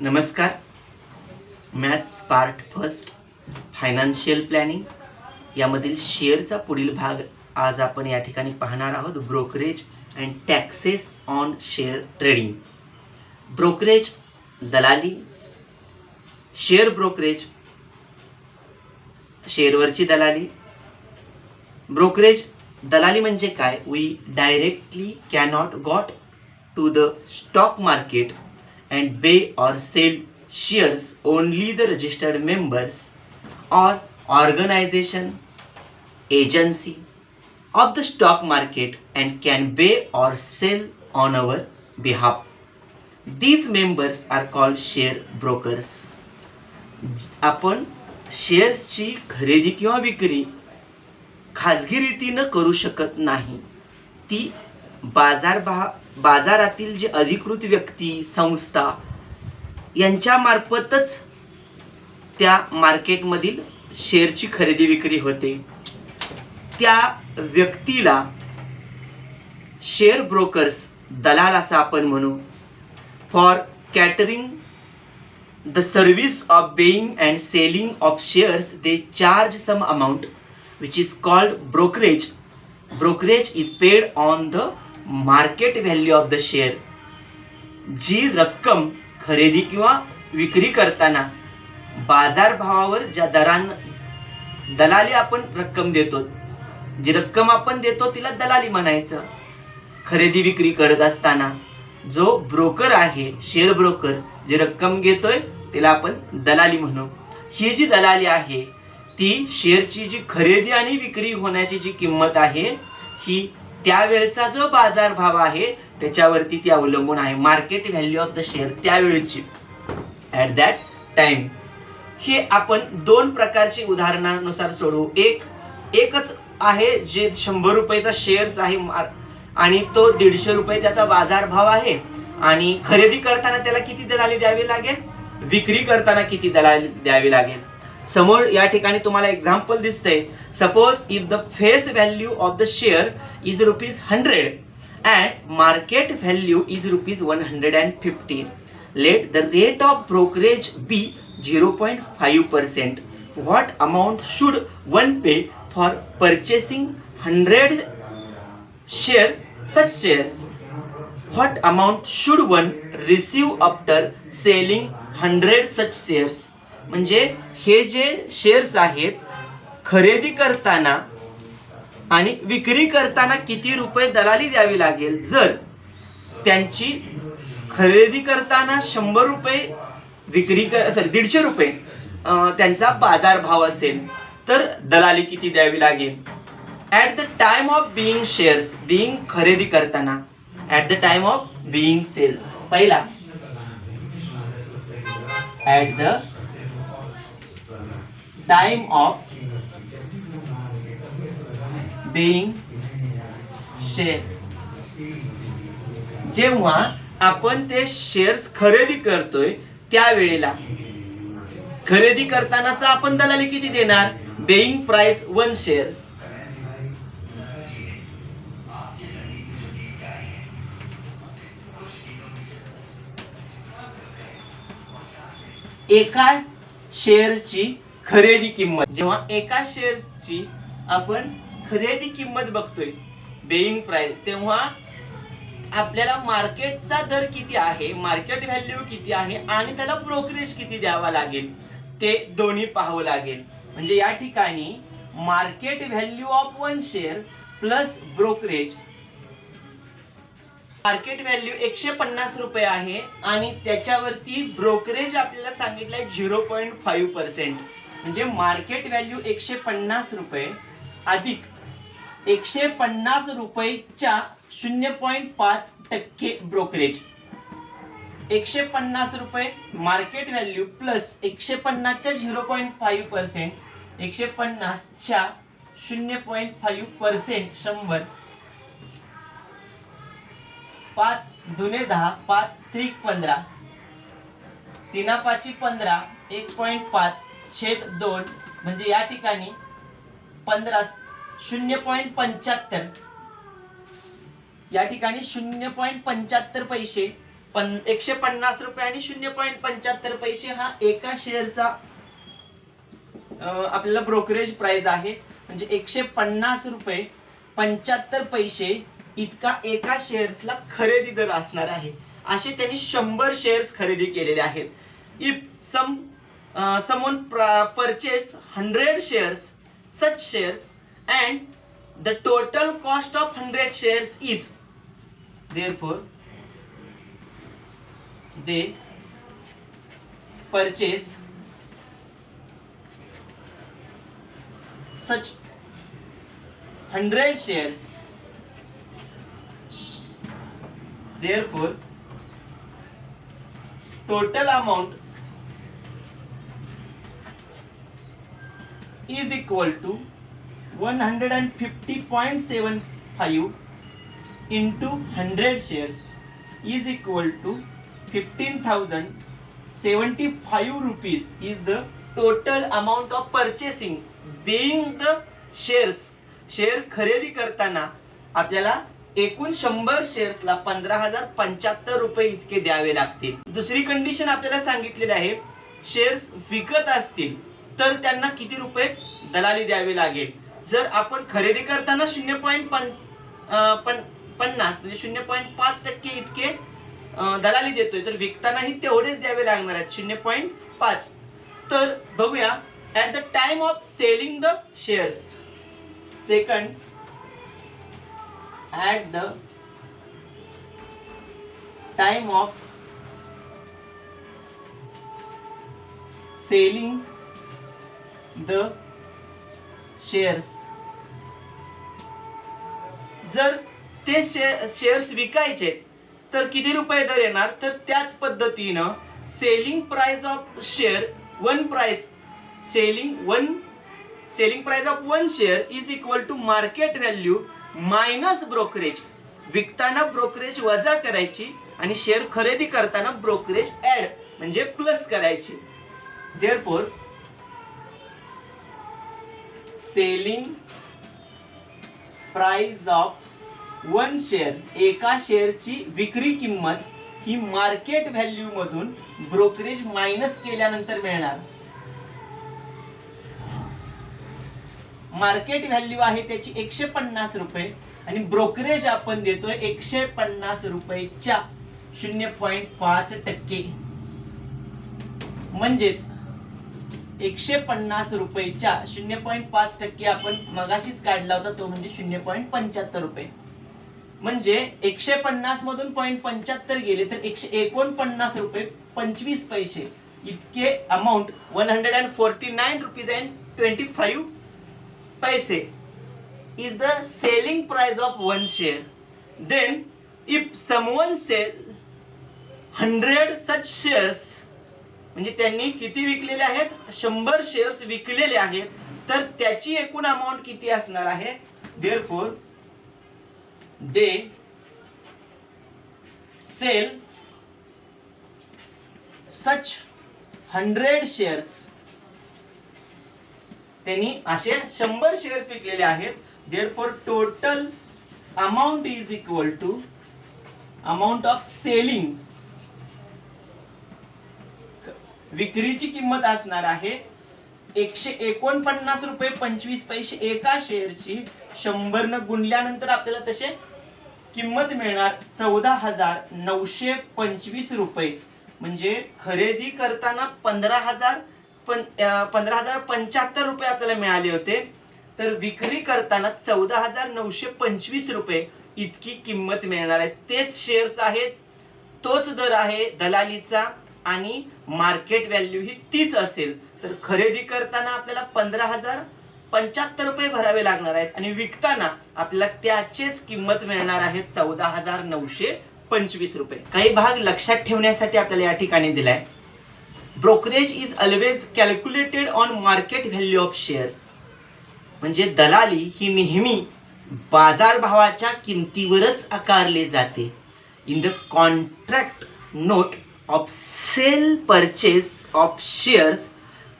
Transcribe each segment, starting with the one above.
नमस्कार. Maths part first financial planning यामधील शेअरचा पुढील भाग आज आपण या ठिकाणी पाहणार आहोत. Brokerage and taxes on share trading. Brokerage दलाली, शेअर ब्रोकरेज शेअरवरची दलाली. ब्रोकरेज दलाली म्हणजे काय? We directly cannot got to the stock market and buy or sell shares only the registered members or organization agency of the stock market and can buy or sell on our behalf. These members are called share brokers. आपण शेअर्सची खरेदी किंवा विक्री खाजगी रीतीनं करू शकत नाही. ती बाजारातील जे अधिकृत व्यक्ती संस्था यांच्या मार्फतच त्या मार्केटमधील शेअरची खरेदी विक्री होते. त्या व्यक्तीला शेअर ब्रोकर्स दलाल असं आपण म्हणू. For catering the service of buying and selling of shares they charge some amount which is called brokerage. Brokerage is paid on the market value of the share. जी रक्कम खरेदी किंवा विक्री करताना बाजार भावावर ज्या दलाली आपण रक्कम देतो, जी रक्कम आपण देतो तिला दलाली म्हणायचं. खरेदी विक्री करत असताना जो ब्रोकर आहे, शेअर ब्रोकर, जी रक्कम घेतोय तिला आपण दलाली म्हणू. ही जी दलाली आहे ती शेअरची जी खरेदी आणि विक्री होण्याची जी किंमत आहे ही त्यावेळचा जो बाजार भाव आहे त्याच्यावरती ती अवलंबून आहे. Market value of the share त्यावेळची ॲट दॅट टाइम. हे आपण दोन प्रकारची उदाहरणानुसार सोडवू. एकच आहे जे 100 रुपयाचा शेअर्स आहे आणि तो 150 रुपये त्याचा बाजार भाव आहे आणि खरेदी करताना त्याला किती दलाली द्यावी लागेल, विक्री करताना किती दलाली द्यावी लागेल. समोर या ठिकाणी तुम्हाला एक्झाम्पल दिसतंय. Suppose if the face value of the share is ₹100 and market value is ₹150. Let the rate of brokerage be 0.5%. What amount should one pay for purchasing 100 share such shares? What amount should one receive after selling 100 such shares? म्हणजे हे जे shares आहेत खरेदी करताना आणि विक्री करताना किती रुपये दलाली द्यावी लागेल. जर त्यांची खरेदी करताना 100 रुपये, विक्री 150 रुपये त्यांचा बाजार भाव असेल तर दलाली किती द्यावी लागेल. At the time of buying shares, buying खरेदी करताना, at the time of buying sales. पहिला at the time of buying share. जेव्हा आपण ते शेअर्स खरेदी करतोय त्यावेळेला खरेदी करतानाचा आपण दलाली किती देणार? Being price 1 shares. एका शेअरची खरेदी किंमत, जेव्हा एका शेअर्सची आपण खरेदी किंमत बघतोय बेइंग प्राइस, तेव्हा आपल्याला मार्केटचा दर किती आहे, मार्केट व्हॅल्यू किती आहे आणि त्याला ब्रोकरेज किती द्यावा लागेल ते दोन्ही पाहावं लागेल. म्हणजे या ठिकाणी market value of 1 share plus brokerage. Market value 150 रुपये आहे आणि त्याच्यावरती ब्रोकरेज आपल्याला सांगितलंय 0.5%. म्हणजे मार्केट व्हॅल्यू 150 रुपये अधिक 150 रुपयेच्या 0.5% ब्रोकरेज. 150 रुपये मार्केट व्हॅल्यू प्लस 150च्या 0.5%, 150च्या 0.5%, 100. 5 दुने 10, 5 त्रिक 15, 3 5 15, 1.5 छेद 2. म्हणजे या ठिकाणी 15 0.75, या ठिकाणी 0.75 पैसे 150 रुपये आणि 0.75 पैसे हा एका शेअरचा आपल्याला ब्रोकरेज प्राइस आहे. म्हणजे 150 रुपये 75 पैसे इतका एका शेअर्सला खरेदी दर असणार आहे. असे त्यांनी 100 शेअर्स खरेदी केलेले आहेत. If someone purchase 100 shares, such shares, and the total cost of 100 shares is, therefore they purchase such 100 shares, therefore total amount is equal to 150.75 into 100 shares is equal to 15,075 rupees is the total amount of purchasing being the shares. Share खरेदी करताना आपल्याला एकूण 100 शेअर्सला 15,075 रुपये इतके द्यावे लागतील. दुसरी condition आपल्याला सांगितलेली आहे, शेअर्स विकत असतील तर त्यांना किती रुपये दलाली द्यावी लागेल. जर आपण खरेदी करताना 0.50 म्हणजे 0.5% इतके दलाली देतोय, तर विकतानाही तेवढेच द्यावे लागणार आहेत 0.5. तर बघूया, at the time of selling the shares, second, at the time of selling the shares, जर ते शेअर्स विकायचे तर किती रुपये दर येणार, तर त्याच पद्धतीनं selling price of share selling price of one share is equal to market value minus brokerage. विकताना ब्रोकरेज वजा करायची आणि शेअर खरेदी करताना ब्रोकरेज ऍड म्हणजे प्लस करायची. Therefore selling price of one share, एका शेअरची विक्री किंमत ही मार्केट व्हॅल्यू मधून ब्रोकरेज मायनस केल्यानंतर मिळणार. मार्केट व्हॅल्यू आहे त्याची 150 रुपये आणि ब्रोकरेज आपण देतोय 150 रुपयेच्या 0.5%. म्हणजेच 150 रुपयेच्या 0.5% आपण मगाशीच काढला होता, तो म्हणजे 0.75 रुपये. म्हणजे 150 मधून 0.75 गेले तर 149 रुपये 25 पैसे इतके अमाउंट 149 रुपीज अँड 25 पैसे is the selling price of one share. Then if someone sell 100 such shares, म्हणजे त्यांनी किती विकलेले आहेत, 100 शेअर्स विकलेले आहेत, तर त्याची एकूण अमाउंट किती असणार आहे. therefore they sell such 100 shares, त्यांनी असे 100 शेअर्स विकलेले आहेत. therefore total amount is equal to amount of selling, विक्रीची किंमत असणार आहे 149 रुपये 25 पैसे एका शेअरची. 100 न गुणल्यानंतर आपल्याला तसे किंमत मिळणार 14,925 रुपये. म्हणजे खरेदी करताना 15,075 रुपये आपल्याला मिळाले होते, तर विक्री करताना 14,925 रुपये इतकी किंमत मिळणार आहे. तेच शेअर्स आहेत, तोच दर आहे दलालीचा आणि मार्केट व्हॅल्यू ही तीच असेल. तर खरेदी करताना आपल्याला 15,075 रुपये भरावे लागणार आहेत आणि विकताना आपल्याला त्याचेच किंमत मिळणार आहे 14,925 रुपये. काही भाग लक्षात ठेवण्यासाठी आपल्याला या ठिकाणी दिलाय. Brokerage is always calculated on market value of shares, म्हणजे दलाली ही नेहमी बाजारभावाच्या किमतीवरच आकारले जाते. In the contract note of sale purchase of shares,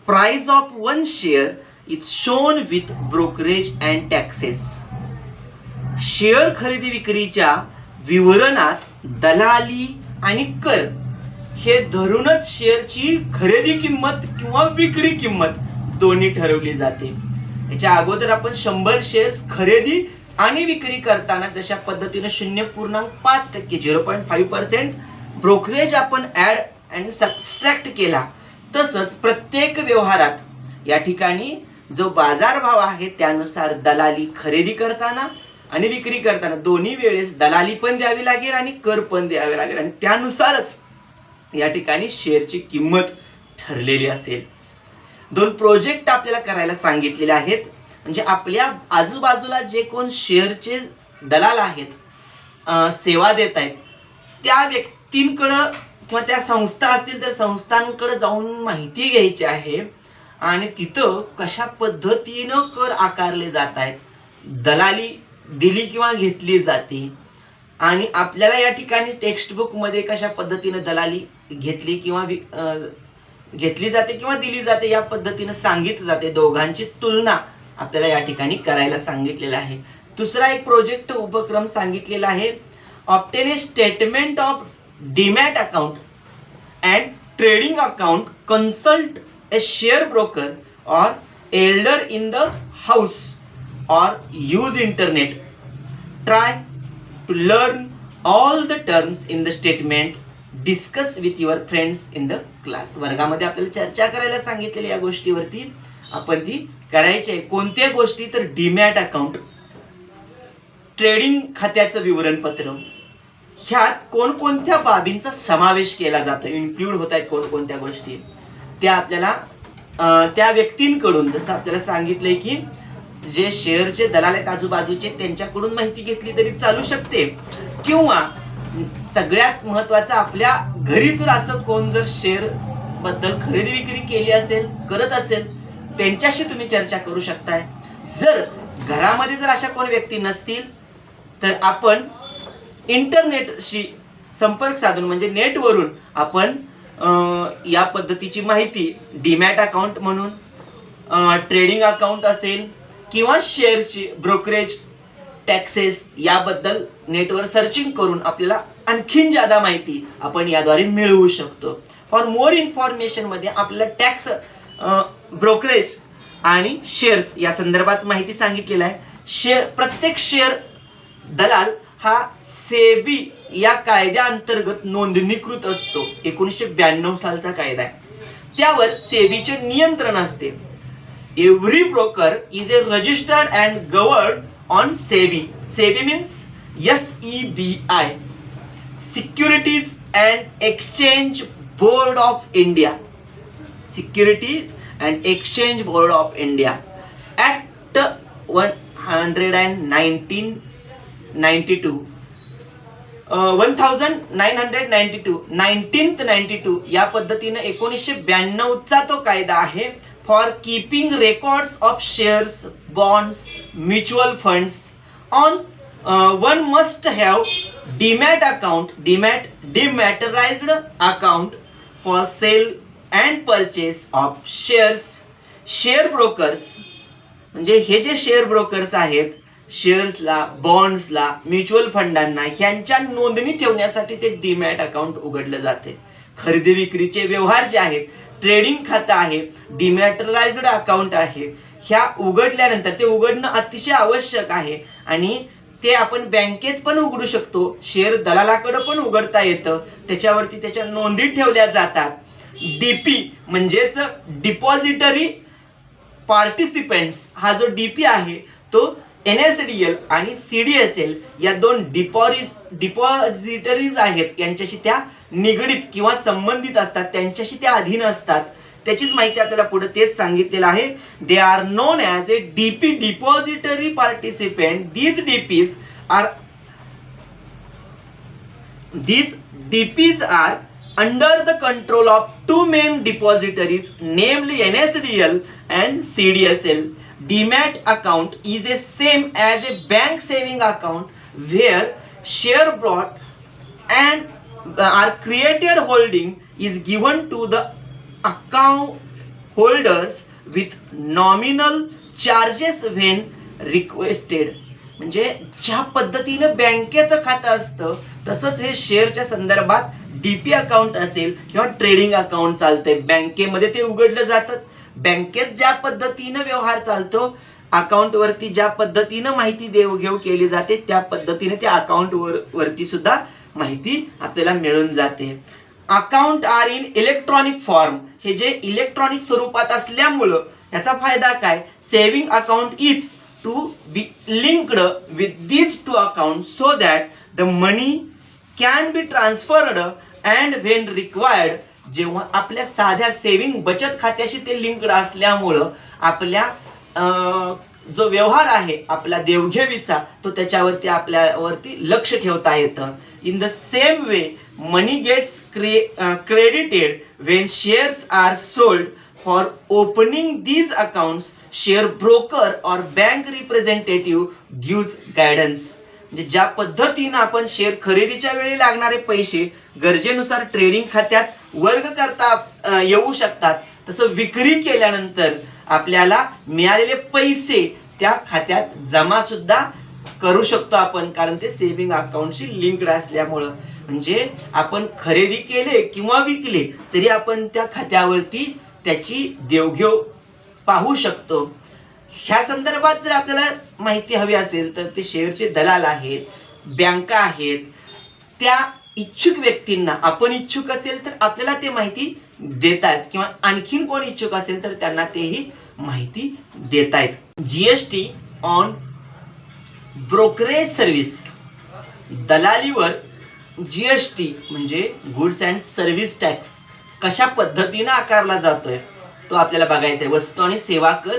price of one share is shown with brokerage and taxes. Share खरेदी विक्रीच्या विवरणात दलाली आणि कर हे धरूनच शेअरची खरेदी किंमत किंवा विक्री किंमत दोन्ही ठरवली जाते. याच्या अगोदर आपण 100 शेअर्स खरेदी आणि विक्री करताना जशा पद्धतीने 0.5% 0.5% ब्रोकरेज आपण ऍड आणि सबस्ट्रॅक्ट केला, तसंच प्रत्येक व्यवहारात या ठिकाणी जो बाजारभाव आहे त्यानुसार दलाली खरेदी करताना आणि विक्री करताना दोन्ही वेळेस दलाली पण द्यावी लागेल आणि कर पण द्यावे लागेल आणि त्यानुसारच या ठिकाणी शेअरची किंमत ठरलेली असेल. 2 प्रोजेक्ट आपल्याला करायला सांगितलेले आहेत. म्हणजे आपल्या आजूबाजूला जे कोण शेअरचे दलाल आहेत, सेवा देत आहेत, त्या व्यक्तींकडं किंवा त्या संस्था असतील तर संस्थांकडे जाऊन माहिती घ्यायची आहे आणि तिथं कशा पद्धतीनं कर आकारले जात आहेत, दलाली दिली किंवा घेतली जाते आणि आपल्याला या ठिकाणी टेक्स्टबुक मध्ये कशा पद्धतीने दलाली घेतली किंवा घेतली जाते किंवा दिली जाते या पद्धतीने सांगितलं जाते. दोघांची तुलना आपल्याला या ठिकाणी करायला सांगितलेला आहे. दुसरा एक प्रोजेक्ट उपक्रम सांगितलेला आहे. Obtain a statement of demat account and trading account, consult a share broker or elder in the house or use internet. Try to learn all the terms in the statement. Discuss with your friends in the class. वर्गामध्ये आपल्याला चर्चा करायला सांगितलेल्या या गोष्टीवरती आपण ती करायची आहे. कोणत्या गोष्टी तर डीमॅट अकाउंट, ट्रेडिंग खात्याचं विवरणपत्र, ह्यात कोणकोणत्या बाबींचा समावेश केला जातो, इन्क्लूड होत आहेत कोणकोणत्या गोष्टी, त्या आपल्याला त्या व्यक्तींकडून, जसं आपल्याला सांगितलंय की जे शेअरचे दलाल आहेत आजूबाजूचे त्यांच्याकडून माहिती घेतली तरी चालू शकते, किंवा सगळ्यात महत्वाचं आपल्या घरी जर असं कोण जर शेअर बद्दल खरेदी विक्री केली असेल, करत असेल, त्यांच्याशी तुम्ही चर्चा करू शकताय. जर घरामध्ये जर अशा कोण व्यक्ती नसतील तर आपण इंटरनेटशी संपर्क साधून म्हणजे नेटवरून आपण या पद्धतीची माहिती डीमॅट अकाउंट म्हणून, ट्रेडिंग अकाउंट असेल किंवा शेअरची ब्रोकरेज, टॅक्सेस याबद्दल नेटवर सर्चिंग करून आपल्याला आणखीन जादा माहिती आपण याद्वारे मिळवू शकतो. फॉर मोर इन्फॉर्मेशन मध्ये आपल्याला टॅक्स, ब्रोकरेज आणि शेअर्स या संदर्भात माहिती सांगितलेलं आहे. प्रत्येक शेअर दलाल हा सेबी या कायद्याअंतर्गत नोंदणीकृत असतो. 1992 सालचा कायदा आहे, त्यावर सेबीचे नियंत्रण असते. Every broker is a registered and governed on SEBI. SEBI means SEBI, Securities and Exchange Board of India. Securities and Exchange Board of India. Act 1992 1992 या पद्धतीने 1992 चा तो कायदा आहे. For keeping records of shares, bonds, mutual funds on one must have demat account, dematerialised account for sale and purchase of shares. Share brokers म्हणजे हे जे share brokers आहेत, शेअर्सला, बॉन्ड्सला, म्युच्युअल फंडांना ह्यांच्या नोंदणी ठेवण्यासाठी ते डीमॅट अकाउंट उघडलं जाते. खरेदी विक्रीचे व्यवहार जे आहेत, ट्रेडिंग खातं आहे, डिमॅटराइज्ड अकाउंट आहे, ह्या उघडल्यानंतर ते उघडणं अतिशय आवश्यक आहे आणि ते आपण बँकेत पण उघडू शकतो, शेअर दलालाकडे पण उघडता येतं. त्याच्यावरती त्याच्या नोंदी ठेवल्या जातात. डीपी म्हणजेच डिपॉझिटरी पार्टिसिपेंट्स, हा जो डीपी आहे तो NSDL आणि CDSL या 2 डिपॉझिटरीज आहेत, यांच्याशी त्या निगडीत किंवा संबंधित असतात, त्यांच्याशी त्या अधीन असतात. त्याचीच माहिती आपल्याला पुढे तेच सांगितलेलं आहे. They are non as A DP, depository participant. These DPs are under the control of 2 main depositories, namely NSDL and CDSL. Demat account is a same as a bank saving account where share bought and are created holding is given to the account holders with nominal charges when requested. म्हणजे ज्या पद्धतीने बँकेचं खातं असतं तसंच हे शेअरच्या संदर्भात डीपी अकाउंट असेल किंवा ट्रेडिंग अकाउंट चालतंय, बँकेमध्ये ते उघडलं जातं. बँकेत ज्या पद्धतीनं व्यवहार चालतो, अकाउंटवरती ज्या पद्धतीनं माहिती देवघेव केली जाते, त्या पद्धतीने त्या अकाउंट वरती सुद्धा माहिती आपल्याला मिळून जाते. Account are in electronic form, हे जे इलेक्ट्रॉनिक स्वरूपात असल्यामुळं याचा फायदा काय, saving account is to be linked with these two account so that the money can be transferred and when required. जेव्हा आपल्या साध्या सेव्हिंग बचत खात्याशी ते लिंक्ड असल्यामुळं आपल्या जो व्यवहार आहे आपला देवघेवीचा, तो त्याच्यावरती आपल्यावरती लक्ष ठेवता येतं. In the same way money gets credited when shares are sold. For opening these accounts share broker or bank representative gives guidance. म्हणजे ज्या पद्धतीनं आपण शेअर खरेदीच्या वेळी लागणारे पैसे गरजेनुसार ट्रेडिंग खात्यात वर्ग करता येऊ शकतात, तसं विक्री केल्यानंतर आपल्याला मिळालेले पैसे त्या खात्यात जमा सुद्धा करू शकतो आपण, कारण ते सेव्हिंग अकाउंटशी लिंक्ड असल्यामुळं. म्हणजे आपण खरेदी केले किंवा विकले तरी आपण त्या खात्यावरती त्याची देवघेव पाहू शकतो. ह्या संदर्भात जर आपल्याला माहिती हवी असेल तर ते शेअरचे दलाल आहेत, बँका आहेत, त्या इच्छुक व्यक्तींना, आपण इच्छुक असेल तर आपल्याला ते माहिती देतात किंवा आणखीन कोण इच्छुक असेल तर त्यांना तेही माहिती देतायत. जीएसटी ऑन ब्रोकरेज सर्व्हिस, दलालीवर जीएसटी म्हणजे गुड्स अँड सर्व्हिस टॅक्स कशा पद्धतीने आकारला जातोय तो आपल्याला बघायचा आहे. वस्तू आणि सेवा कर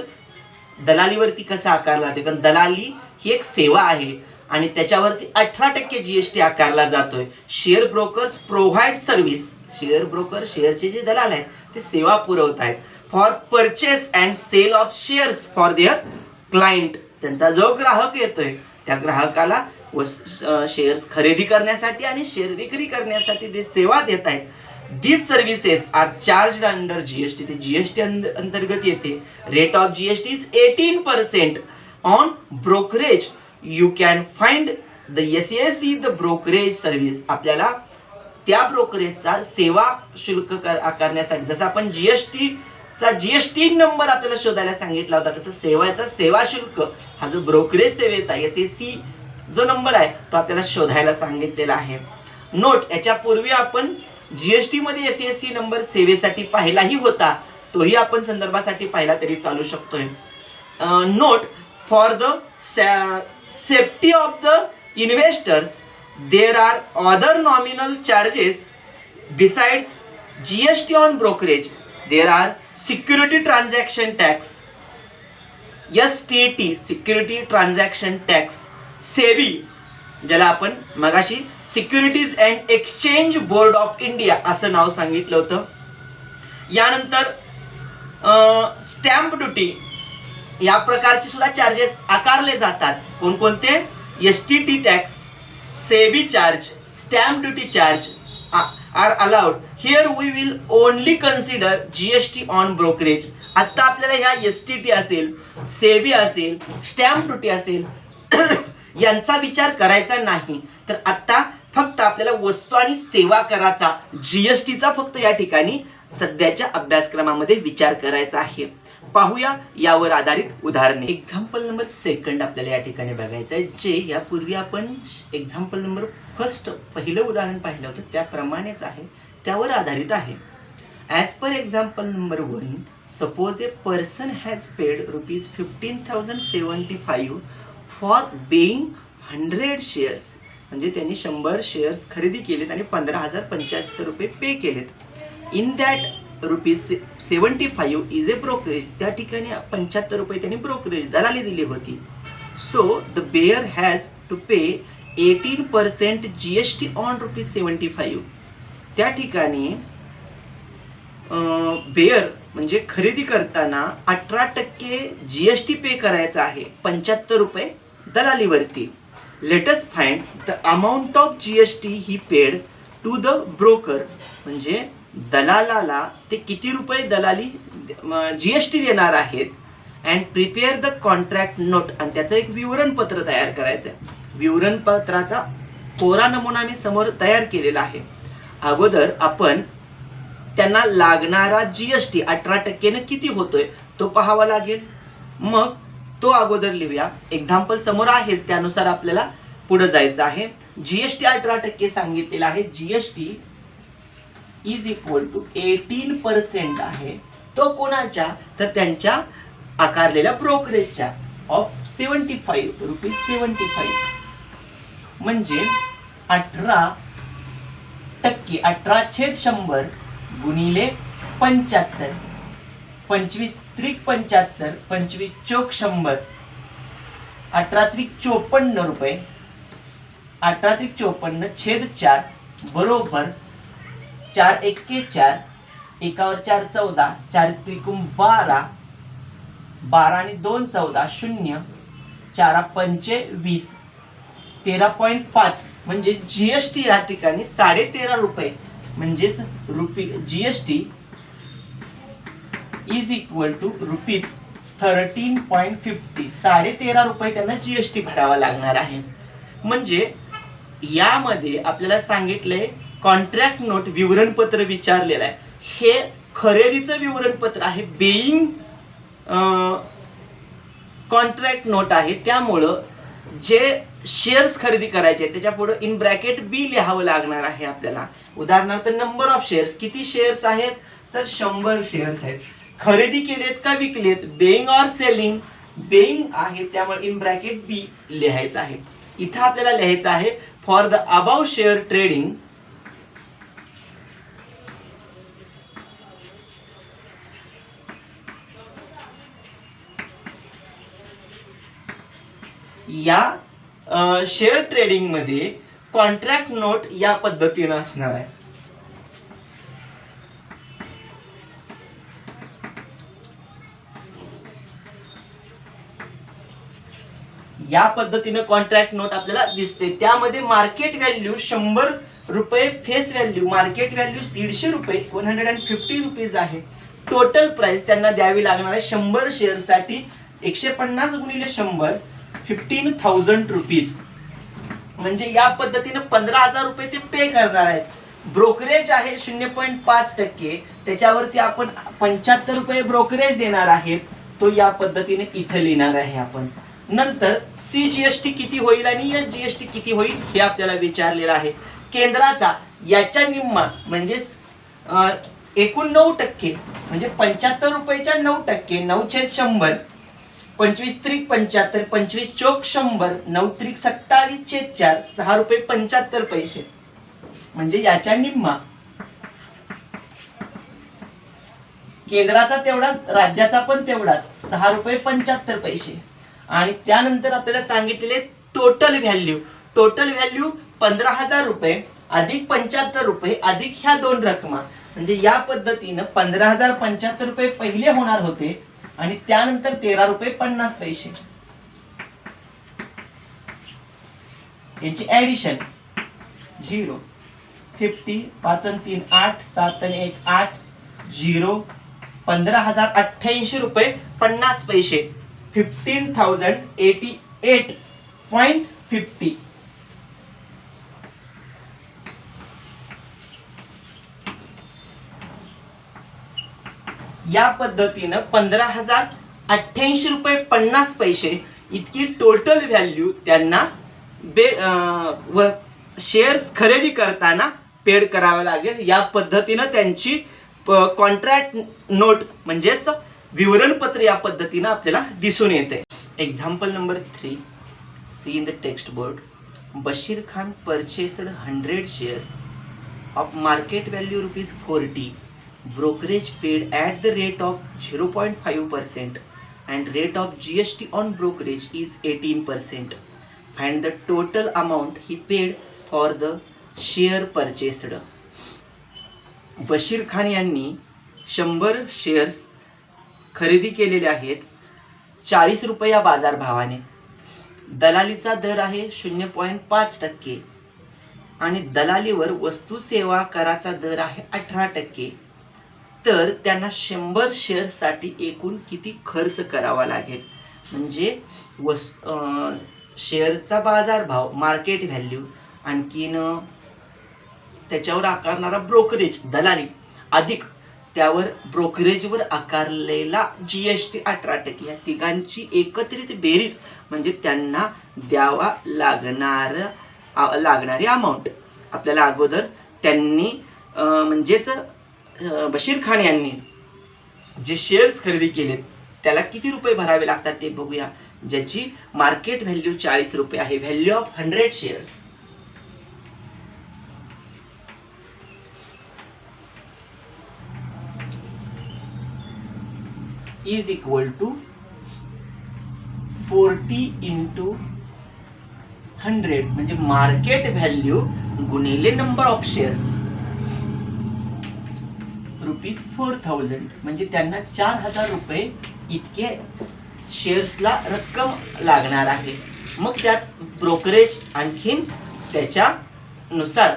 दलालीवरती कसा आकारला जातोय, कारण दलाली ही एक सेवा आहे आणि त्याच्यावरती 18% जीएसटी आकारला जातोय. Share brokers provide service, share broker शेअरचे जे दलाल आहेत ते सेवा पुरवत आहेत. For purchase and sale of shares for their client, त्यांचा जो ग्राहक येतोय त्या ग्राहकाला शेअर्स खरेदी करण्यासाठी आणि शेअर विक्री करण्यासाठी ते सेवा देत आहेत. These services are charged under GST. ते GST अंतर्गत येते. Rate of GST is 18% on brokerage. You can find the SASC, the brokerage service. आपल्याला त्या ब्रोकरेजचा सेवा शुल्क आकारण्यासाठी, जसं आपण जीएसटीचा जीएसटी नंबर आपल्याला शोधायला सांगितला होता, तसं सेवाचा सेवा शुल्क हा जो ब्रोकरेज सेवेचा SASC जो नंबर आहे तो आपल्याला शोधायला सांगितलेला आहे. नोट, याच्यापूर्वी आपण जीएसटी मध्ये SASC नंबर सेवेसाठी पाहिलाही होता, तोही आपण संदर्भासाठी पाहिला तरी चालू शकतोय. Note, for the safety of the investors there are other nominal charges besides GST on brokerage. There are security transaction tax, STT security transaction tax, SEBI ज्याला आपण मगाशी securities and exchange board of India असं नाव सांगितलं होतं. यानंतर stamp duty या प्रकारचे सुद्धा चार्जेस आकारले जातात. कोणकोणते? STT tax, SEBI charge, stamp duty charge are allowed. Here we will only consider GST on brokerage. आता आपल्याला ह्या STT असेल, सेबी असेल, स्टॅम्प ड्युटी असेल यांचा विचार करायचा नाही. तर आता फक्त आपल्याला वस्तू आणि सेवा कराचा जीएसटीचा फक्त या ठिकाणी सध्याच्या अभ्यासक्रमामध्ये विचार करायचा आहे. पाहूया यावर आधारित उदाहरणे. एक्झाम्पल नंबर 2 आपल्याला या ठिकाणी बघायचं आहे, जे यापूर्वी आपण एक्झाम्पल नंबर 1 पहिलं उदाहरण पाहिलं होतं त्याप्रमाणेच आहे, त्यावर आधारित आहे. As per example number 1, suppose a person has paid ₹15,075 for being 100 shares. म्हणजे त्यांनी 100 शेअर्स खरेदी केलेत आणि ₹15,075 पे केलेत. In that ₹75 is a brokerage. त्या ठिकाणी ₹75 त्यांनी ब्रोकरेज दलाली दिली होती. So the bear has to pay 18% GST on ₹75. त्या ठिकाणी बेअर म्हणजे खरेदी करताना 18% GST पे करायचा आहे, ₹75 दलालीवरती. Let us find the amount of GST he paid to the broker. म्हणजे दलालाला ते किती रुपये दलाली GST देणार आहेत. And prepare the contract note. आणि त्याचं एक विवरणपत्र तयार करायचं आहे. विवरणपत्राचा कोरा नमुना मी समोर तयार केलेला आहे. अगोदर आपण त्यांना लागणारा जीएसटी 18% किती होतोय तो पाहावा लागेल. मग तो अगोदर लिहूया. एक्झाम्पल समोर आहेच, त्यानुसार आपल्याला पुढे जायचं आहे. जीएसटी 18% सांगितलेला आहे. जीएसटी इज इक्वल टू 18% आहे. तो कोणाच्या, तर त्यांच्या आकारलेल्या ब्रोकरेजच्या ऑफ 75 रुपीज 75, म्हणजे 18%. 18/100 गुणिले 75, 25 त्रिक 75, 25 चौक 100, 18 त्रिक 54 रुपये, 18 त्रिक 54 छेद 4 बरोबर 4 एक्के 4, एकावर 4 14, 4 त्रिकुम 12, 12 आणि 2 14, 0, 4 पंचे 20, 13.5, म्हणजे जीएसटी या ठिकाणी 13.5 रुपये, म्हणजेच GST is equal to rupees 13.50. 13.5 रुपये त्यांना जीएसटी भरावा लागणार आहे. म्हणजे यामध्ये आपल्याला सांगितलंय कॉन्ट्रॅक्ट नोट विवरणपत्र विचारलेलं आहे. हे खरेदीचं विवरणपत्र आहे, बेईंग कॉन्ट्रॅक्ट नोट आहे. त्यामुळं जे शेअर्स खरेदी करायचे त्याच्या पुढे इन ब्रॅकेट बी लिहावं लागणार आहे आपल्याला. उदाहरणार्थ नंबर ऑफ शेअर्स, किती शेअर्स आहेत, तर 100 शेअर्स आहेत. खरेदी केलेत का विकलेत, बेईंग ऑर सेलिंग, बेईंग आहे, त्यामुळे इन ब्रॅकेट बी लिहायचं आहे. इथं आपल्याला लिहायचं आहे for the above share trading या शेअर ट्रेडिंग मध्ये कॉन्ट्रॅक्ट नोट या पद्धतीने असणार आहे. या पद्धतीने कॉन्ट्रॅक्ट नोट आपल्याला दिसते. त्यामध्ये मार्केट व्हॅल्यू 100 रुपये फेस व्हॅल्यू, मार्केट व्हॅल्यू 150 रुपये 150 रुपीज आहे. टोटल प्राइस त्यांना द्यावी लागणार आहे 100 शेअर साठी 150 गुणिले 100 15,000 रुपीज, म्हणजे या पद्धतीने 15,000 रुपये ते पे करणार आहेत. ब्रोकरेज आहे 0.5%, त्याच्यावरती आपण 75 रुपये ब्रोकरेज देणार आहेत. तो या पद्धतीने इथे लिहिणार आहे आपण. नंतर सीजीएसटी किती होईल आणि एसजीएसटी किती होईल हे आपल्याला विचारलेलं आहे. केंद्राचा याच्या निम्मा म्हणजे एकूण 9%, म्हणजे 75 रुपयाच्या 9%, 9/100, 25 त्रिक 75, 25 चौक 100, 9 त्रिक 27/4, 6 रुपये 75 पैसे, म्हणजे याच्या निम्मा. केंद्राचा तेवढाच, राज्याचा पण तेवढाच, 6 रुपये 75 पैसे. आणि त्यानंतर आपल्याला सांगितलेले टोटल व्हॅल्यू, टोटल व्हॅल्यू 15,000 रुपये अधिक 75 रुपये अधिक ह्या दोन रकमा, म्हणजे या पद्धतीने 15,075 रुपये पहिले होणार होते आणि त्यानंतर 13 रुपये 50 पैसे याची ऍडिशन 0 50 5 आणि 3 8 7 आणि 1 8 0 15,088 रुपये 50 पैसे 15,088.50. या पद्धतीनं 15,088 रुपये 50 पैसे इतकी टोटल व्हॅल्यू त्यांना शेअर्स खरेदी करताना पेड करावे लागेल. या पद्धतीनं त्यांची कॉन्ट्रॅक्ट नोट म्हणजेच विवरणपत्र या पद्धतीने आपल्याला दिसून येते. Example number 3, see in the text board. Bashir Khan purchased 100 shares of market value ₹40. Brokerage paid at the rate of 0.5% and rate of GST on brokerage is 18%. Find the total amount he paid for the share purchased. Bashir Khan यांनी 100 shares खरेदी केलेले आहेत 40 रुपये या बाजार भावाने. दलालीचा दर आहे 0.5% आणि दलालीवर वस्तू सेवा कराचा दर आहे 18%. तर त्यांना 100 शेअर्ससाठी एकूण किती खर्च करावा लागेल, म्हणजे शेअरचा बाजार भाव, मार्केट व्हॅल्यू, आणखीन त्याच्यावर आकारणारा ब्रोकरेज दलाली अधिक त्यावर ब्रोकरेजवर आकारलेला GST 18%, या तिघांची एकत्रित बेरीज म्हणजे त्यांना द्यावा लागणारी अमाऊंट. आपल्याला अगोदर त्यांनी म्हणजेच बशीर खान यांनी जे शेअर्स खरेदी केलेत त्याला किती रुपये भरावे लागतात ते बघूया. ज्याची मार्केट व्हॅल्यू 40 रुपये आहे. Value of 100 shares is equal to 40 into 100 म्हणजे मार्केट व्हॅल्यू गुणिले नंबर ऑफ शेअर्स ₹4000 म्हणजे त्यांना 4000 रुपये इतके शेअर्सला रक्कम लागणार आहे. मग त्यात ब्रोकरेज आणखीन त्याच्यानुसार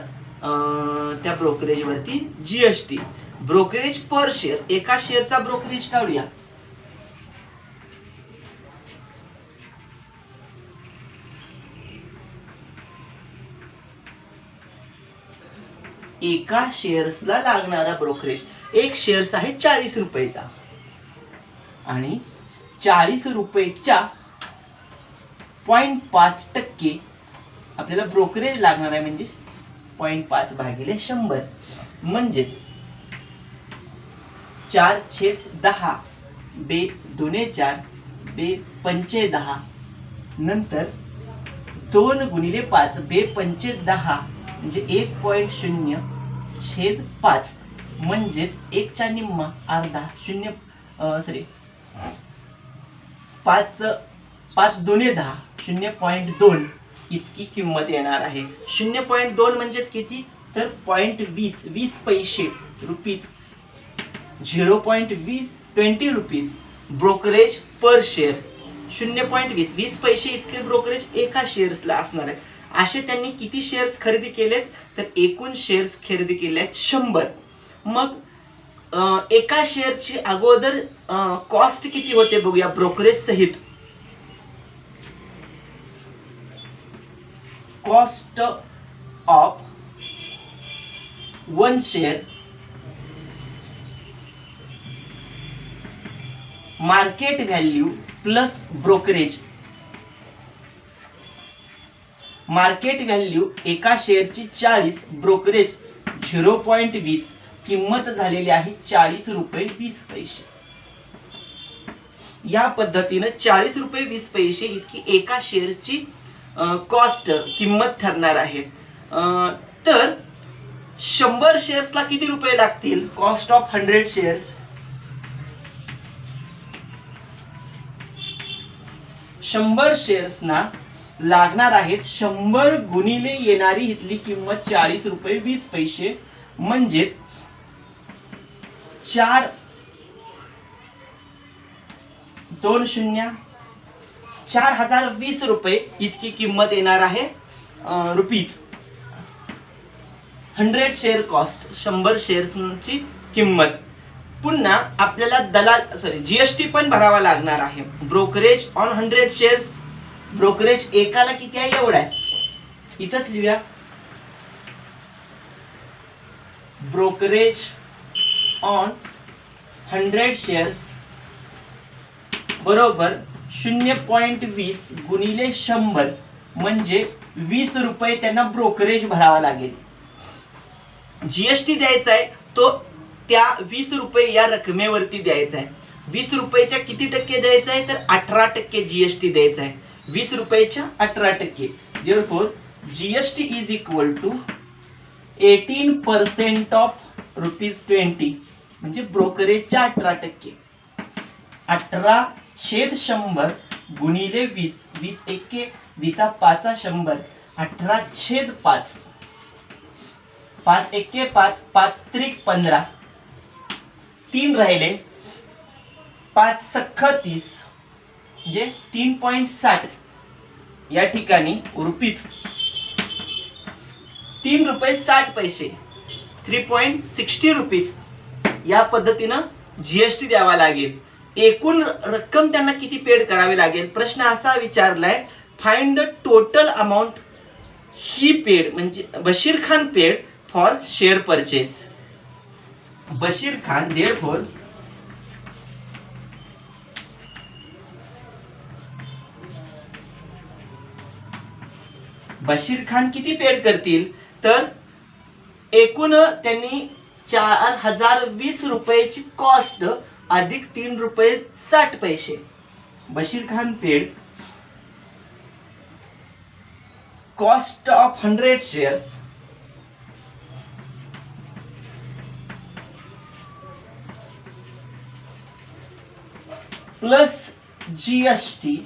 त्या ब्रोकरेजवरती GST. ब्रोकरेज पर शेअर, एका शेअरचा ब्रोकरेज काढूया. एका शेअर्सला लागणारा ब्रोकरेज, एक शेअर्स आहे 40 रुपयेचा आणि 40 रुपयेच्या 0.5% आपल्याला ब्रोकरेज लागणार आहे म्हणजे 0.5 भागिले 100 म्हणजे 4/10 बे 2/4 बे 5/10 नंतर 2 गुणिले 5 बे 5/10 म्हणजे 1.0/5 म्हणजेच 1च्या निम्मा अर्धा 5/2 0.2 इतकी किंमत येणार आहे. 0.2 म्हणजेच किती तर 0.20 पैसे rupees 0.20 rupees brokerage per share. 0.20 पैसे इतके ब्रोकरेज एका शेअर्सला असणार आहे. असे त्यांनी किती शेअर्स खरेदी केलेत तर एकूण शेअर्स खरेदी केले आहेत 100. मग एका शेअरची अगोदर कॉस्ट किती होते बघूया ब्रोकरेज सहित. Cost of 1 share market value plus brokerage. Market value एका शेअरची 40, ब्रोकरेज 0.20, किंमत झालेली आहे 40 रुपये 20 पैसे. या पद्धतीने 40 रुपये 20 पैसे इतकी एका शेअरची कॉस्ट किंमत ठरणार आहे. तर 100 शेअर्सला किती रुपये लागतील. कॉस्ट ऑफ 100 शेअर्स 100 शेअर्सना लागणार आहेत 100 गुणिले येणारी इथली किंमत 40 रुपये 20 पैसे म्हणजेच 4020 रुपये इतकी किंमत येणार आहे रुपीज. 100 शेअर कॉस्ट 100 शेअर्सची किंमत. पुन्हा आपल्याला GST पण भरावा लागणार आहे. ब्रोकरेज ऑन 100 शेअर्स, ब्रोकरेज एकाला किती आहे एवढा आहे. इथंच लिहूया ब्रोकरेज ऑन 100 शेअर्स बरोबर 0.20 गुणिले 100 म्हणजे 20 रुपये त्यांना ब्रोकरेज भरावा लागेल. GST द्यायचा आहे तो त्या 20 रुपये या रकमेवरती द्यायचा आहे. 20 रुपयाच्या किती टक्के द्यायचा आहे तर 18% GST द्यायचा आहे. 20 रुपयाच्या 18%. Therefore GST is equal to 18% of ₹20 म्हणजे ब्रोकरेजच्या 18%. 18/100 गुणिले 20, 20 एके 20/5 100, 18/5, 5 एके 5, 5 त्रिक 15, 3 राहिले, 5 सख्ख 30 म्हणजे 3.60 या ठिकाणी रुपीज 3 रुपये 60 पैसे 3.60 रुपीज या पद्धतीनं GST द्यावा लागेल. एकूण रक्कम त्यांना किती पेड करावी लागेल. प्रश्न असा विचारलाय find the total amount he paid म्हणजे Bashir Khan paid for share purchase. Bashir Khan therefore Bashir Khan किती पेड करतील तर एकूण त्यांनी 4020 रुपयाची कॉस्ट अधिक 3 रुपये 60 पैसे. Bashir Khan paid cost of 100 shares plus GST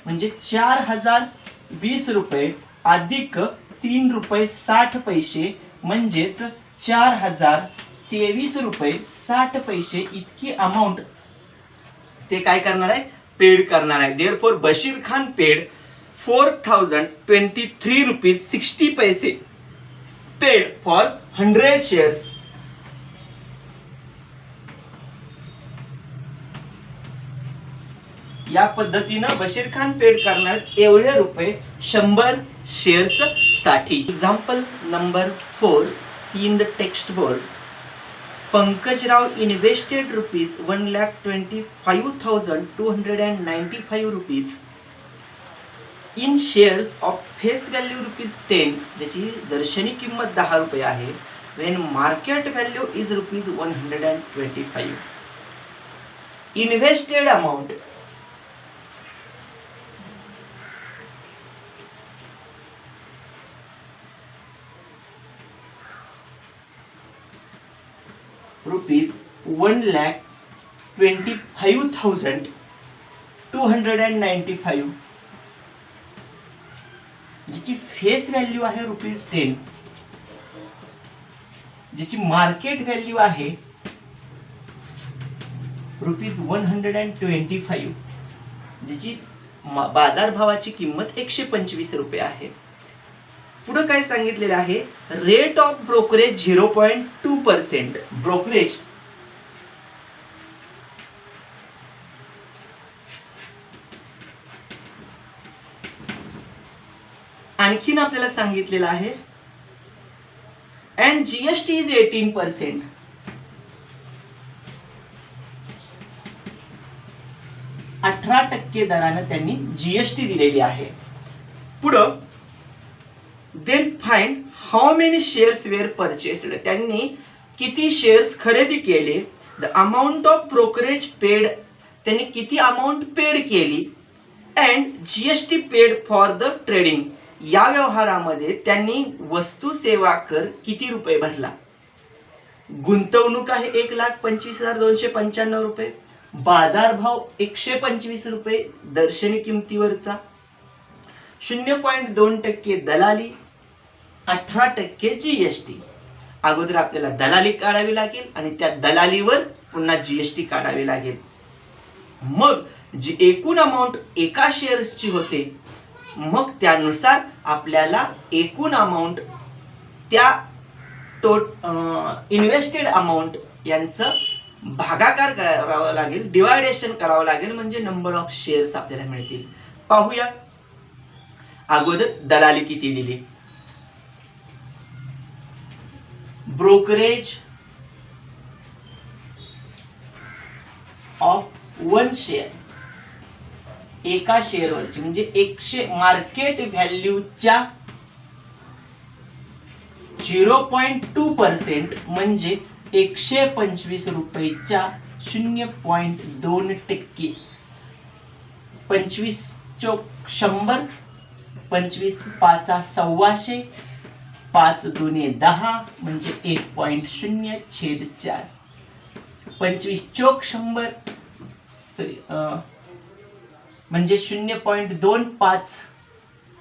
म्हणजे 4020 रुपये अधिक 3 रुपये 60 पैसे म्हणजेच 4023 रुपये 60 पैसे इतकी अमाऊंट ते काय करणार आहे पेड करणार आहे. Therefore Bashir Khan paid 4023 rupees 60 पैसे पेड फॉर 100 शेअर्स. या पद्धतीनं बशीर खान पेड करणार एवढे रुपये 100 शेअर्स साठी. Example number 4 see in the text board. Pankajrao invested rupees 1,25,295 rupees in shares of face value rupees 10 ज्याची दर्शनी किंमत 10 रुपये आहे. When market value is rupees 125. Invested amount rupees 1,25,295 ज्याची फेस व्हॅल्यू आहे रुपीज 10 ज्याची मार्केट व्हॅल्यू आहे रुपीज 125 ज्याची बाजारभावाची किंमत 125 रुपये आहे. पुढे काय सांगितलेले आहे रेट ऑफ ब्रोकरेज 0.2%. ब्रोकरेज आणखीन आपल्याला सांगितलेलं आहे अँड जीएसटी इज 18%. 18% दराने त्यांनी जीएसटी दिलेली आहे. पुढं then find how many shares were purchased. त्यांनी किती शेअर्स खरेदी केले. The amount of brokerage paid त्यांनी किती अमाऊंट पेड केली and GST paid for the trading. या व्यवहारामध्ये त्यांनी वस्तू सेवा कर किती रुपये भरला. गुंतवणूक आहे 1,25,295 रुपये. बाजारभाव 125 रुपये दर्शनी किमतीवरचा. 0.2% दलाली. 18% जीएसटी. अगोदर आपल्याला दलाली काढावी लागेल आणि त्या दलालीवर पुन्हा जीएसटी काढावी लागेल. मग जी एकूण अमाऊंट एका शेअर्सची होते मग त्यानुसार आपल्याला एकूण अमाऊंट त्या इन्व्हेस्टेड अमाऊंट यांचं भागाकार करावा लागेल. डिवायडेशन करावं लागेल म्हणजे नंबर ऑफ शेअर्स आपल्याला मिळतील. पाहूया अगोदर दलाली किती दिली. ब्रोकरेज ऑफ 1 शेअर एका शेअरवरची म्हणजे 100 मार्केट व्हॅल्यूच्या 0.2% म्हणजे 125 रुपयेच्या 0.2%. 25 चोक 100. 25 पाचा 1,200. 5 दुने 10 म्हणजे 1.0/4. 25 चोक 100 सॉरी म्हणजे 0.25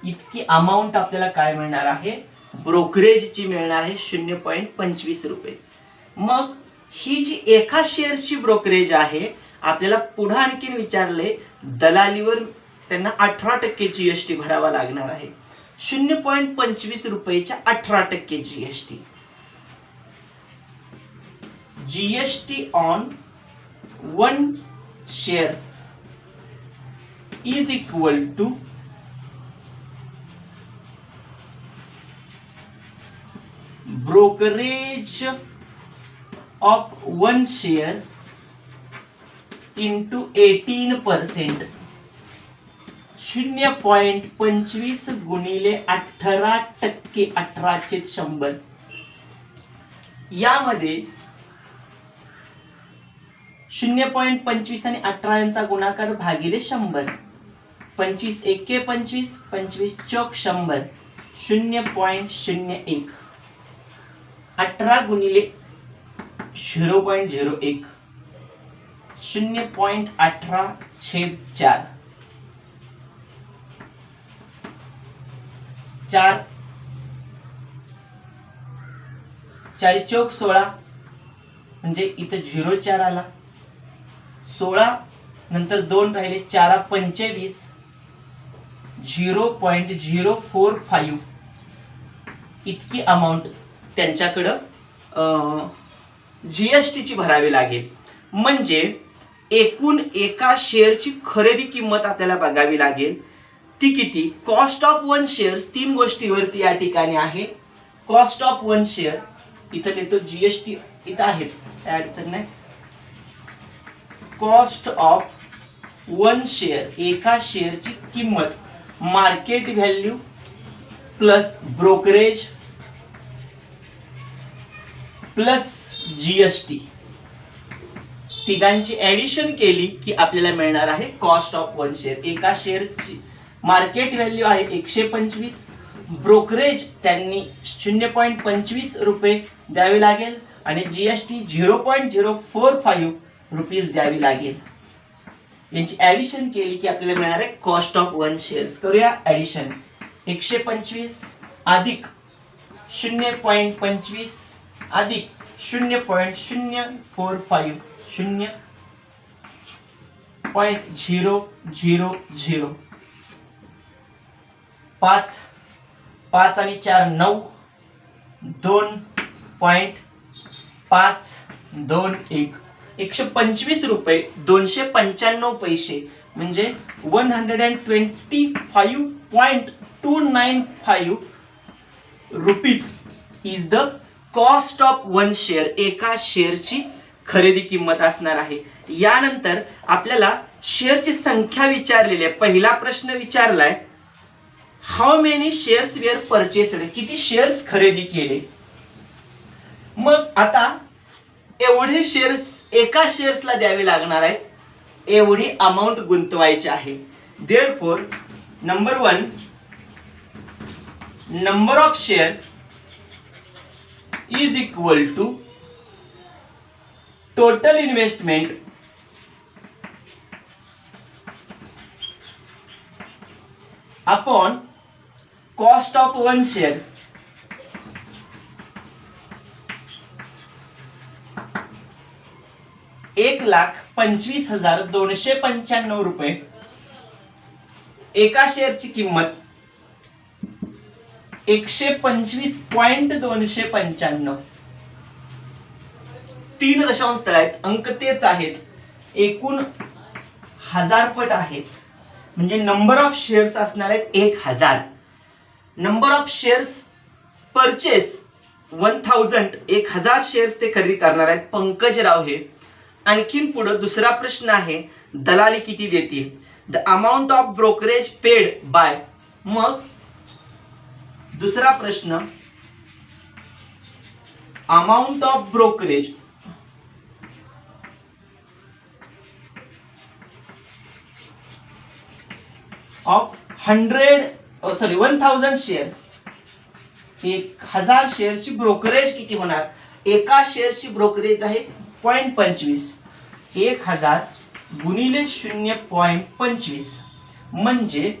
इतकी अमाऊंट आपल्याला काय मिळणार आहे ब्रोकरेजची मिळणार आहे 0.25 रुपये. मग ही जी एका शेअर्सची ब्रोकरेज आहे आपल्याला पुढे आणखीन विचारले दलालीवर त्यांना 18% जीएसटी भरावा लागणार आहे. 0.25 रुपयेच्या 18% GST. GST on 1 share is equal to brokerage of 1 share into 18%, 0.25 गुणिले 18%, 18/100. यामध्ये 0.25 आणि 18 यांचा गुणाकार भागिले 100. 25 एके 25, 25 चौक 100, 0.01. 18 गुणिले 0.01, 0.18/4. 4 चौक 16, म्हणजे इथं 0.4 आला. 16 नंतर 2 राहिले, 4 25, 0.045 इतकी अमाऊंट त्यांच्याकडं GST ची भरावी लागेल. म्हणजे एकूण एका शेअरची खरेदी किंमत आपल्याला बघावी लागेल. ती किती? कॉस्ट ऑफ 1 शेअर 3 गोष्टीवरती या ठिकाणी आहे. कॉस्ट ऑफ 1 शेअर इथं लिहितो, GST इथं आहेच, काय अडचण नाही. कॉस्ट ऑफ 1 शेअर, एका शेअरची किंमत, market value plus brokerage plus GST, तिघांची ऍडिशन केली की आपल्याला मिळणार आहे कॉस्ट ऑफ 1 शेअर. एका शेअरची मार्केट व्हॅल्यू आहे 125, ब्रोकरेज त्यांनी 0.25 रुपये द्यावे लागेल आणि GST 0.045 रुपीज द्यावी लागेल. यांची ऍडिशन केली की आपल्याला मिळणार आहे कॉस्ट ऑफ 1 शेअर्स. करूया ऍडिशन. 125 अधिक 0.25 अधिक 0.045, 0.000, 5 आणि 4 9, 2.521, 125 रुपये 295 पैसे, म्हणजे 125.295 rupees is the cost of 1 share. एका शेअरची खरेदी किंमत असणार आहे. यानंतर आपल्याला शेअरची संख्या विचारलेली आहे. पहिला प्रश्न विचारलाय, how many shares were purchased, किती शेअर्स खरेदी केले. मग आता एवढे शेअर्स एका शेअर्सला द्यावे लागणार आहेत, एवढी अमाऊंट गुंतवायची आहे. Therefore number 1, number of share is equal to total investment upon cost of 1 share. ₹1,25,295 रुपये. एका शेअरची किंमत 125.295. 3 दशांश स्थळ आहेत, अंक तेच आहेत, एकूण 1000 पट आहेत. म्हणजे नंबर ऑफ शेअर्स असणार आहेत 1000. Number of shares purchase 1000, 1000 shares ते खरेदी करणार आहेत पंकजराव हे. आणखीन पुढे दुसरा प्रश्न आहे, दलाली किती देतील. The amount of brokerage paid by. मग दुसरा प्रश्न, amount of brokerage of 1000 shares. 1000 शेअरची ब्रोकरेज किती होणार. एका शेअरची ब्रोकरेज आहे 0.25. 1000 गुणिले 0.25 म्हणजे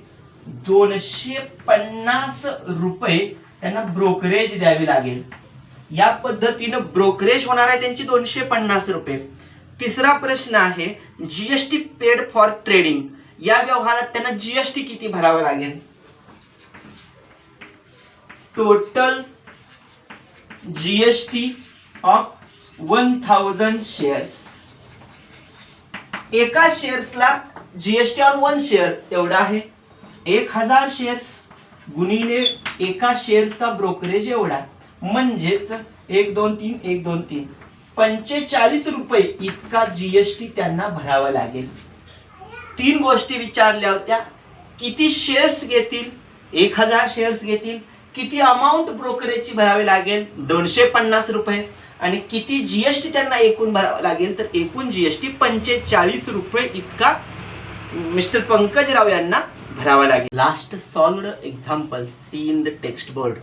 250 रुपये त्यांना ब्रोकरेज द्यावी लागेल. या पद्धतीने ब्रोकरेज होणार आहे त्यांची 250 रुपये. तिसरा प्रश्न आहे, GST पेड फॉर ट्रेडिंग. या व्यवहारात त्यांना GST किती भरावा लागेल. Total GST of 1000 shares. एका शेअर्सला GST ऑन 1 शेअर एवढा आहे. 1000 शेअर्स गुणिले एका शेअरचा ब्रोकरेज एवढा म्हणजेच 1 2 3 1 2 3 45 रुपये इतका जीएसटी त्यांना भरावा लागेल. 3 गोष्टी विचारल्या होत्या. किती शेअर्स घेतील? 1000 शेअर्स घेतील. किती अमाऊंट ब्रोकरेजची भरावी लागेल? 250 रुपये. आणि किती जीएसटी त्यांना एकूण भरावा लागेल? तर एकूण जीएसटी 45 रुपये इतका मिस्टर पंकज राव यांना भरावा लागेल. Last solved example see in the text board.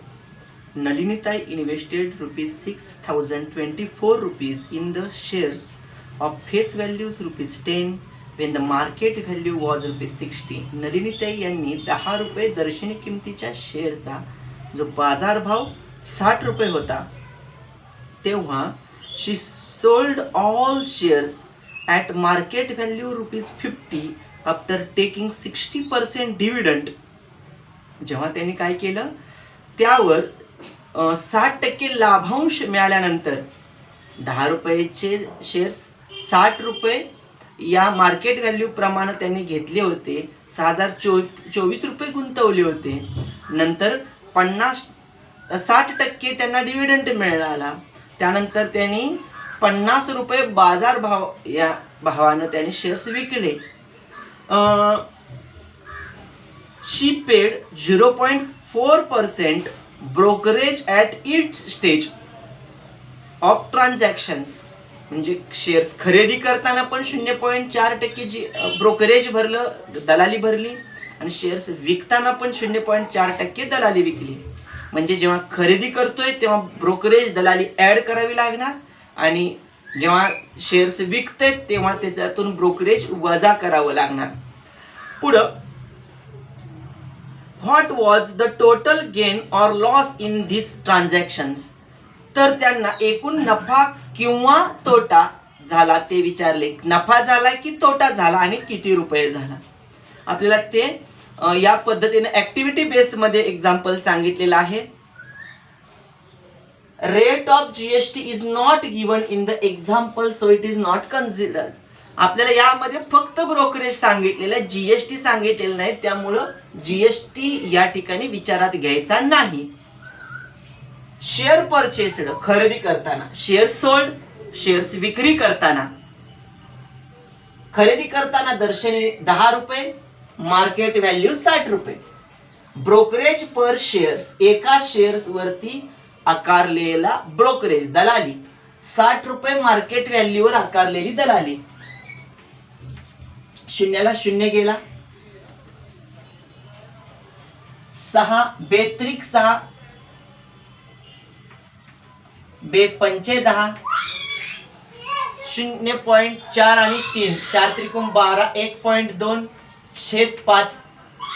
Nalinitai invested ₹6,024 in the shares of face values ₹10 when the market value was ₹60. Nalinitai यांनी 10 रुपये दर्शनी किमतीच्या शेअरचा जो बाजारभाव 60 रुपये होता तेव्हा she sold all shares at market value ₹50 after taking 60% dividend. जेव्हा त्यांनी काय केलं त्यावर 60% लाभांश मिळाल्यानंतर 10 रुपयाचे शेअर्स 60 रुपये या मार्केट व्हॅल्यू प्रमाणे त्यांनी घेतले होते. 6024 रुपये गुंतवले होते. नंतर 60% त्यांना डिव्हिडंड मिळाला. त्यानंतर त्यांनी 50 रुपये बाजार भाव या भावाने त्यांनी शेअर्स विकले. She paid 0.4% brokerage at each stage of transactions. म्हणजे शेअर्स खरेदी करताना पण 0.4% जी ब्रोकरेज भरलं, दलाली भरली. आणि शेअर्स विकताना पण 0.4% दलाली विकली. म्हणजे जेव्हा खरेदी करतोय तेव्हा ब्रोकरेज दलाली ॲड करावी लागणार आणि जेव्हा शेअर्स विकते तेव्हा त्याच्यातून ब्रोकरेज वजा करावं लागणार. पुढं what was the total gain or loss in this transactions. तर त्यांना एकूण नफा किंवा तोटा झाला ते विचारले. नफा झाला की तोटा झाला आणि किती रुपये झाला. आपल्याला ते या पद्धतीने ऍक्टिव्हिटी बेस मध्ये एक्झाम्पल सांगितलेलं आहे. Rate of GST is not given in the example so it is not considered. आपल्याला यामध्ये फक्त ब्रोकरेज सांगितलेलं आहे, जीएसटी सांगितलेलं नाही. त्यामुळं जीएसटी या ठिकाणी विचारात घ्यायचा नाही. शेअर परचेस्ड खरेदी करताना, शेअर सोल्ड शेअर्स विक्री करताना. खरेदी करताना दर्शनी 10 रुपये, मार्केट व्हॅल्यू 60 रुपये. ब्रोकरेज पर शेअर्स एका शेअर्स वरती आकारलेला ब्रोकरेज दलाली 60 रुपये मार्केट व्हॅल्यूवर आकारलेली दलाली. शून्याला शून्य गेला. 6 बेत्रिक 6 बे पंचे 10 0.4 आणि 3 4 त्रिकोण 12 1.2 छेद 5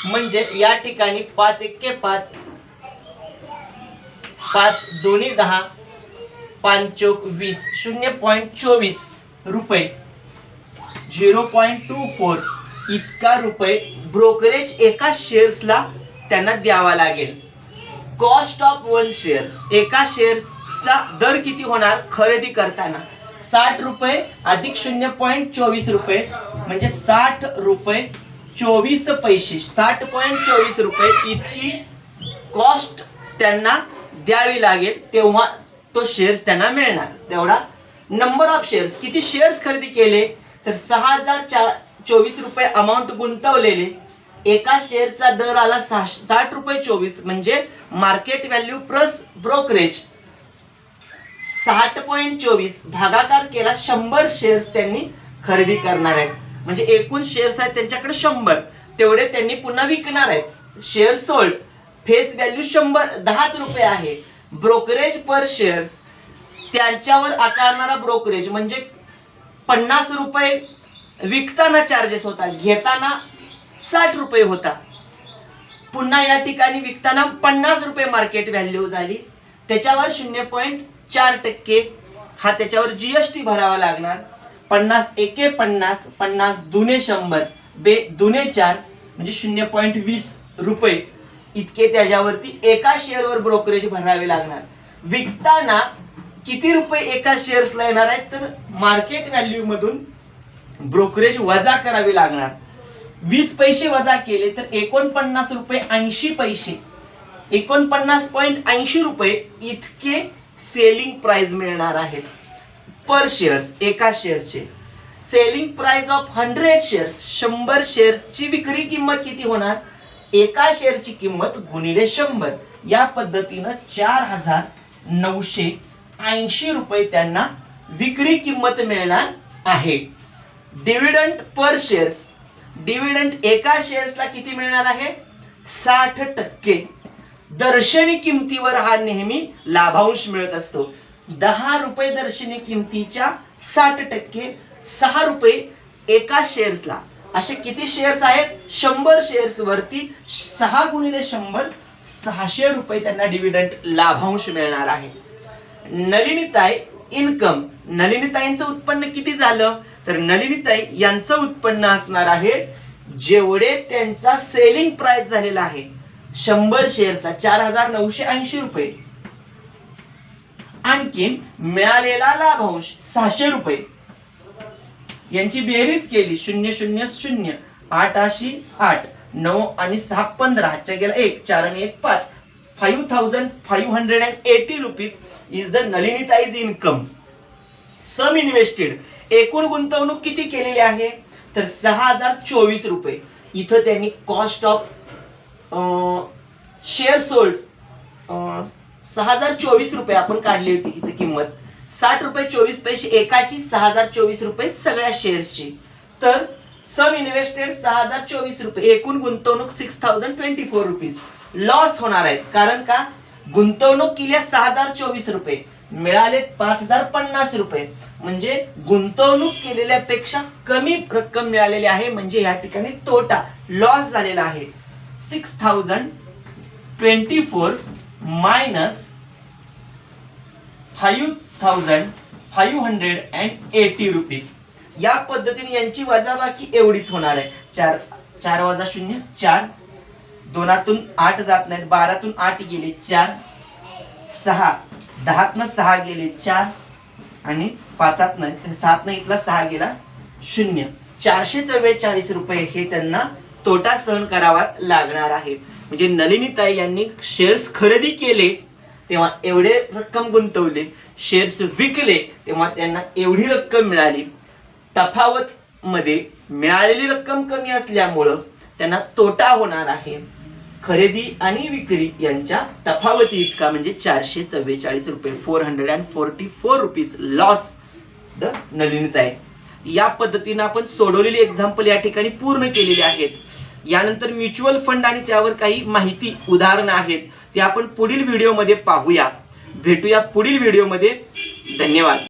म्हणजे या ठिकाणी 5 एक्के 5 5 दोन्ही 10 5 चौक 20 0.24 रुपये 0.24 इतका रुपये ब्रोकरेज एका शेअर्सला त्यांना द्यावा लागेल. कॉस्ट ऑफ वन शेअर्स एका शेअर्सचा दर किती होणार खरेदी करताना 60 रुपये अधिक 0.24 रुपये म्हणजे 60 रुपये 24 पैसे 60.24 रुपये इतकी कॉस्ट त्यांना द्यावी लागेल. तेव्हा तो शेअर्स त्यांना मिळणार. तेवढा नंबर ऑफ शेअर्स किती शेअर्स खरेदी केले तर 6024 रुपये अमाऊंट गुंतवलेले. एका शेअरचा दर आला 60 रुपये 24 म्हणजे मार्केट व्हॅल्यू प्लस ब्रोकरेज 60.24 भागाकार केला 100 शेअर्स त्यांनी खरेदी करणार आहेत. म्हणजे एकूण शेअर्स आहेत त्यांच्याकडे 100 तेवढे त्यांनी पुन्हा विकणार आहेत. शेअर सोल्ड फेस व्हॅल्यू 10 रुपये आहे. ब्रोकरेज पर शेअर्स त्यांच्यावर आकारणारा ब्रोकरेज म्हणजे 50 रुपये विकताना चार्जेस होता, घेताना 60 रुपये होता. पुन्हा या ठिकाणी विकताना 50 रुपये मार्केट व्हॅल्यू झाली. त्याच्यावर 0.4% हा त्याच्यावर जीएसटी भरावा लागणार. 50 एके 50 50 दुने 100 बे दुने 4 म्हणजे 0.20 रुपये इतके त्याच्यावरती एका शेअरवर ब्रोकरेज भरावे लागणार. विकताना किती रुपये एका शेअर्सला येणार आहेत तर मार्केट व्हॅल्यू मधून ब्रोकरेज वजा करावी लागणार. 20 पैसे वजा केले तर 49 रुपये 80 पैसे 49.80 रुपये इतके सेलिंग प्राइस मिळणार आहेत पर शेअर्स. एका शेअरचे सेलिंग प्राइस ऑफ 100 शेअर्स, 100 शेअरची विक्री किंमत किती होणार? एका शेअरची किंमत गुणिले 100. या पद्धतीनं 4,980 रुपये त्यांना विक्री किंमत मिळणार आहे. डिव्हिडंड पर शेअर्स, डिव्हिडंड एका शेअर्सला किती मिळणार आहे? 60%. दर्शनी किमतीवर हा नेहमी लाभांश मिळत असतो. 10 रुपये दर्शनी किमतीच्या 60%, 6 रुपये एका शेअर्सला. असे किती शेअर्स आहेत? 100 शेअर्स वरती 6 गुणिले 100, 600 रुपये त्यांना डिव्हिडंड लाभांश मिळणार आहे. नलिनीताई इन्कम, नलिनीताईंचं उत्पन्न किती झालं? तर नलिनीताई यांचं उत्पन्न असणार आहे जेवढे त्यांचा सेलिंग प्राइस झालेला आहे 100 शेअरचा 4,980 रुपये, आणखीन मिळालेला लाभांश 600 रुपये, यांची बेरीज केली 0 0 0 8 8 8 9 आणि 6 15, हातच्या गेला 1 4 आणि 1 5, 5,580 रुपीज इज द नलिनीताईज इन्कम. सम इन्व्हेस्टेड, एकूण गुंतवणूक किती केलेली आहे? तर 6,024 रुपये. इथं त्यांनी कॉस्ट ऑफ शेअर सोल्ड 6,024 रुपये आपण काढली होती इथे किंमत. 60 रुपये 24 पैसे एकाची, 6,024 रुपये सगळ्या शेअर्सची. तर सम इन्व्हेस्टेड 6,024 रुपये, एकूण गुंतवणूक 6,024 रुपीज. लॉस होणार आहेत कारण का? गुंतवणूक केली 6,024 रुपये, मिळाले 5,050 रुपये, म्हणजे गुंतवणूक केलेल्यापेक्षा कमी रक्कम मिळालेली आहे, म्हणजे या ठिकाणी तोटा, लॉस झालेला आहे. 6,024 मायनस 5,580 रुपीज. या पद्धतीने यांची वजाबाकी एवढीच होणार आहे. 4 4 वजा 0 4, 2तून 8 जात नाहीत, 12तून 8 गेले 4, 6 10तनं 6 गेले 4 आणि 5 नाही 7 इथला 6 गेला 0. 444 रुपये हे त्यांना तोटा सहन करावा लागणार आहे. म्हणजे नलिनीताई यांनी शेअर्स खरेदी केले तेव्हा एवढे रक्कम गुंतवले, शेअर्स विकले तेव्हा त्यांना एवढी रक्कम मिळाली. तफावत मध्ये मिळालेली रक्कम कमी असल्यामुळं त्यांना तोटा होणार आहे. खरेदी आणि विक्री यांच्या तफावती इतका, म्हणजे 444 रुपये, 444 रुपीज लॉस द नलिनीताई. या पद्धतीने आपण सोडवलेली एक्झाम्पल या ठिकाणी पूर्ण केलेली आहेत. यानंतर म्युच्युअल फंड आणि त्यावर काही माहिती उदाहरणं आहेत ते आपण पुढील व्हिडिओमध्ये पाहूया. भेटूया पुढील व्हिडिओमध्ये. धन्यवाद.